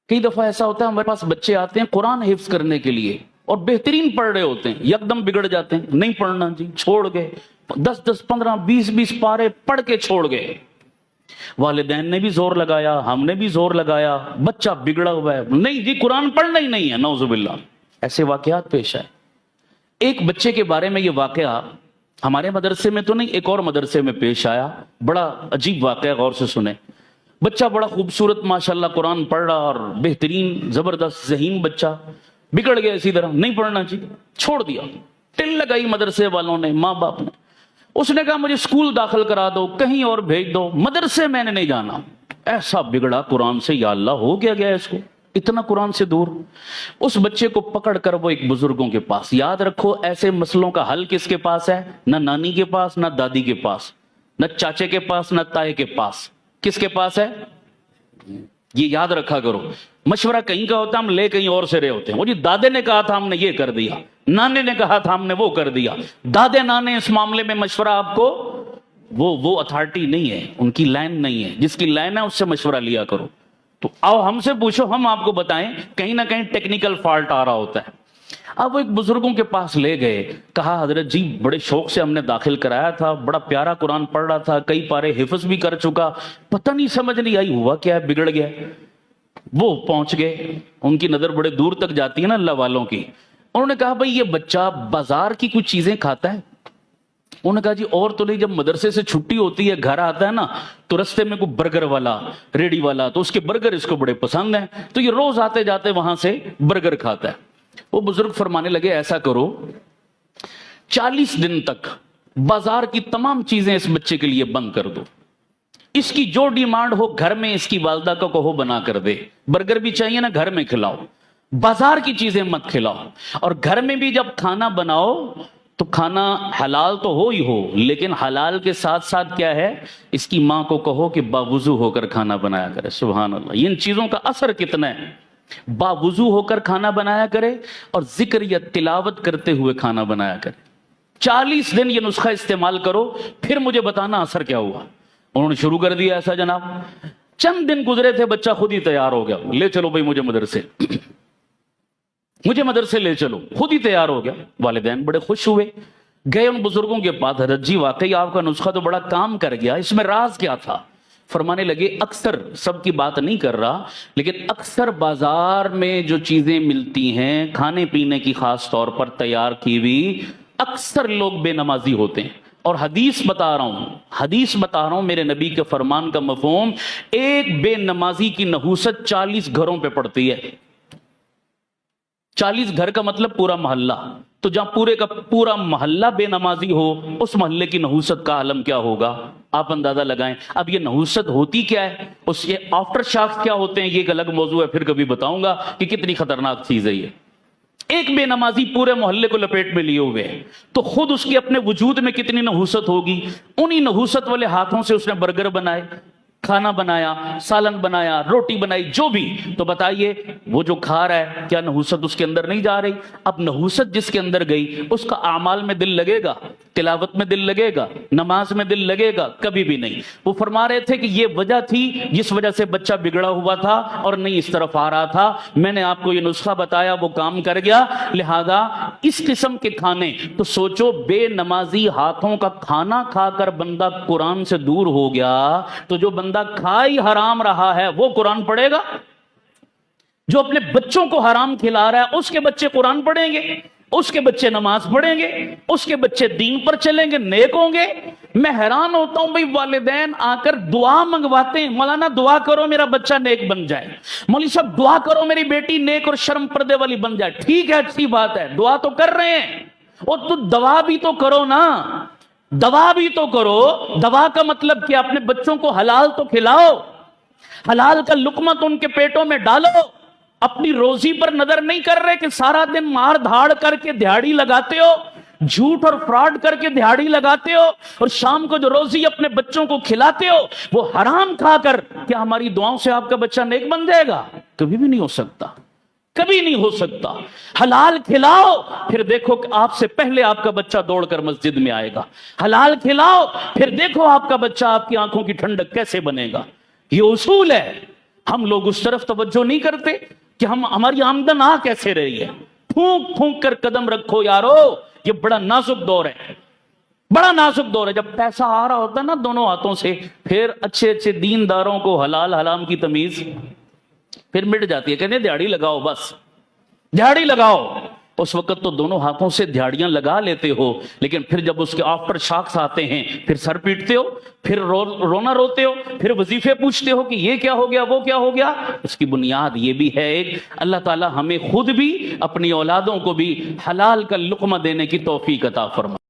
کئی دفعہ ایسا ہوتا ہے ہمارے پاس بچے آتے ہیں قرآن حفظ کرنے کے لیے اور بہترین پڑھ رہے ہوتے ہیں، یکدم بگڑ جاتے ہیں، نہیں پڑھنا جی، چھوڑ گئے، 10 15 20 پارے پڑھ کے چھوڑ گئے۔ والدین نے بھی زور لگایا، ہم نے بھی زور لگایا، بچہ بگڑا ہوا ہے، نہیں جی قرآن پڑھنا ہی نہیں ہے، نعوذ باللہ۔ ایسے واقعات پیش آئے۔ ایک بچے کے بارے میں یہ واقعہ ہمارے مدرسے میں تو نہیں، ایک اور مدرسے میں پیش آیا، بڑا عجیب واقعہ، غور سے سنیں۔ بچہ بڑا خوبصورت ماشاءاللہ قرآن پڑھ رہا اور بہترین زبردست ذہین بچہ، بگڑ گیا اسی طرح، نہیں پڑھنا چاہیے، چھوڑ دیا۔ ٹل لگائی مدرسے والوں نے، ماں باپ نے، اس نے کہا مجھے اسکول داخل کرا دو، کہیں اور بھیج دو، مدرسے میں نے نہیں جانا۔ ایسا بگڑا قرآن سے، یا اللہ ہو گیا اس کو اتنا قرآن سے دور۔ اس بچے کو پکڑ کر وہ ایک بزرگوں کے پاس، یاد رکھو ایسے مسئلوں کا حل کس کے پاس ہے؟ نہ نانی کے پاس، نہ دادی کے پاس، نہ چاچے کے پاس، نہ تائے کے پاس، کس کے پاس ہے؟ یہ یاد رکھا کرو، مشورہ کہیں کا ہوتا ہے، ہم لے کہیں اور سے رہے ہوتے ہیں۔ وہ جی دادے نے کہا تھا ہم نے یہ کر دیا، نانے نے کہا تھا ہم نے وہ کر دیا۔ دادے نانے اس معاملے میں مشورہ آپ کو وہ اتھارٹی نہیں ہے، ان کی لائن نہیں ہے، جس کی لائن ہے اس سے مشورہ لیا کرو۔ تو آؤ ہم سے پوچھو، ہم آپ کو بتائیں، کہیں نہ کہیں ٹیکنیکل فالٹ آ رہا ہوتا ہے۔ اب وہ ایک بزرگوں کے پاس لے گئے، کہا حضرت جی بڑے شوق سے ہم نے داخل کرایا تھا، بڑا پیارا قرآن پڑھ رہا تھا، کئی پارے حفظ بھی کر چکا، پتہ نہیں سمجھ نہیں آئی ہوا کیا ہے، بگڑ گیا۔ وہ پہنچ گئے، ان کی نظر بڑے دور تک جاتی ہے نا اللہ والوں کی۔ انہوں نے کہا بھئی یہ بچہ بازار کی کچھ چیزیں کھاتا ہے؟ انہوں نے کہا جی اور تو نہیں، جب مدرسے سے چھٹی ہوتی ہے گھر آتا ہے نا تو رستے میں کوئی برگر والا، ریڑی والا، تو اس کے برگر اس کو بڑے پسند ہیں، تو یہ روز آتے جاتے وہاں سے برگر کھاتا ہے۔ وہ بزرگ فرمانے لگے ایسا کرو 40 دن تک بازار کی تمام چیزیں اس بچے کے لیے بند کر دو، اس کی جو ڈیمانڈ ہو گھر میں اس کی والدہ کو کہو بنا کر دے، برگر بھی چاہیے نا گھر میں کھلاؤ، بازار کی چیزیں مت کھلاؤ، اور گھر میں بھی جب کھانا بناؤ تو کھانا حلال تو ہو ہی ہو، لیکن حلال کے ساتھ ساتھ کیا ہے، اس کی ماں کو کہو کہ باوضو ہو کر کھانا بنایا کرے۔ سبحان اللہ، ان چیزوں کا اثر کتنا ہے، باوضو ہو کر کھانا بنایا کرے اور ذکر یا تلاوت کرتے ہوئے کھانا بنایا کرے۔ 40 دن یہ نسخہ استعمال کرو، پھر مجھے بتانا اثر کیا ہوا۔ انہوں نے شروع کر دیا ایسا جناب، چند دن گزرے تھے بچہ خود ہی تیار ہو گیا، لے چلو بھائی مجھے مدرسے لے چلو، خود ہی تیار ہو گیا۔ والدین بڑے خوش ہوئے، گئے ان بزرگوں کے پاس، حضرت جی واقعی آپ کا نسخہ تو بڑا کام کر گیا، اس میں راز کیا تھا؟ فرمانے لگے اکثر، سب کی بات نہیں کر رہا، لیکن اکثر بازار میں جو چیزیں ملتی ہیں کھانے پینے کی، خاص طور پر تیار کی ہوئی، اکثر لوگ بے نمازی ہوتے ہیں۔ اور حدیث بتا رہا ہوں میرے نبی کے فرمان کا مفہوم، ایک بے نمازی کی نحوست 40 گھروں پہ پڑتی ہے۔ 40 گھر کا مطلب پورا محلہ، تو جہاں پورے کا پورا محلہ بے نمازی ہو، اس محلے کی نحوست کا عالم کیا ہوگا، آپ اندازہ لگائیں۔ اب یہ نحوست ہوتی کیا ہے، اس کے آفٹر شاکس کیا ہوتے ہیں، یہ ایک الگ موضوع ہے، پھر کبھی بتاؤں گا کہ کتنی خطرناک چیز ہے یہ۔ ایک بے نمازی پورے محلے کو لپیٹ میں لیے ہوئے، تو خود اس کی اپنے وجود میں کتنی نحوست ہوگی۔ انہی نحوست والے ہاتھوں سے اس نے برگر بنائے، کھانا بنایا، سالن بنایا، روٹی بنائی، جو بھی، تو بتائیے وہ جو کھا رہا ہے کیا نحوست اس کے اندر نہیں جا رہی؟ اب نحوست جس کے اندر گئی، اس کا اعمال میں دل لگے گا، تلاوت میں دل لگے گا، نماز میں دل لگے گا؟ کبھی بھی نہیں۔ وہ فرما رہے تھے کہ یہ وجہ تھی جس وجہ سے بچہ بگڑا ہوا تھا اور نہیں اس طرف آ رہا تھا، میں نے آپ کو یہ نسخہ بتایا، وہ کام کر گیا۔ لہذا اس قسم کے کھانے، تو سوچو بے نمازی ہاتھوں کا کھانا کھا کر بندہ قرآن سے دور ہو گیا، تو جو بندہ کھائی حرام رہا ہے وہ قرآن پڑھے گا؟ جو اپنے بچوں کو حرام کھلا رہا ہے اس کے بچے قرآن پڑھیں گے، اس کے بچے نماز پڑھیں گے، اس کے بچے دین پر چلیں گے، نیک ہوں گے؟ میں حیران ہوتا ہوں بھئی، والدین آ کر دعا منگواتے ہیں، مولانا دعا کرو میرا بچہ نیک بن جائے، مولوی صاحب دعا کرو میری بیٹی نیک اور شرم پردے والی بن جائے۔ ٹھیک ہے، اچھی بات ہے، دعا تو کر رہے ہیں، اور تو دعا بھی تو کرو نا، دوا بھی تو کرو۔ دوا کا مطلب کہ اپنے بچوں کو حلال تو کھلاؤ، حلال کا لقمہ تو ان کے پیٹوں میں ڈالو۔ اپنی روزی پر نظر نہیں کر رہے کہ سارا دن مار دھاڑ کر کے دہاڑی لگاتے ہو، جھوٹ اور فراڈ کر کے دہاڑی لگاتے ہو، اور شام کو جو روزی اپنے بچوں کو کھلاتے ہو وہ حرام کھا کر، کیا ہماری دعاؤں سے آپ کا بچہ نیک بن جائے گا؟ کبھی بھی نہیں ہو سکتا، کبھی نہیں ہو سکتا۔ حلال کھلاؤ، پھر دیکھو کہ آپ سے پہلے آپ کا بچہ دوڑ کر مسجد میں آئے گا۔ حلال کھلاؤ، پھر دیکھو آپ کا بچہ آپ کی آنکھوں کی ٹھنڈک کیسے بنے گا۔ یہ اصول ہے۔ ہم لوگ اس طرف توجہ نہیں کرتے کہ ہماری آمدن آ کیسے رہی ہے. پھونک پھونک کر قدم رکھو یارو، یہ بڑا نازک دور ہے، بڑا نازک دور ہے. جب پیسہ آ رہا ہوتا ہے نا دونوں ہاتھوں سے، پھر اچھے اچھے دینداروں کو حلال حرام کی تمیز پھر مٹ جاتی ہے. کہتے ہیں دیہڑی لگاؤ، بس دیہڑی لگاؤ. اس وقت تو دونوں ہاتھوں سے دیہڑیاں لگا لیتے ہو، لیکن پھر جب اس کے آفٹر شاکس آتے ہیں پھر سر پیٹتے ہو، پھر رونا روتے ہو، پھر وظیفے پوچھتے ہو کہ یہ کیا ہو گیا وہ کیا ہو گیا. اس کی بنیاد یہ بھی ہے ایک، اللہ تعالی ہمیں خود بھی اپنی اولادوں کو بھی حلال کا لقمہ دینے کی توفیق عطا فرمائے.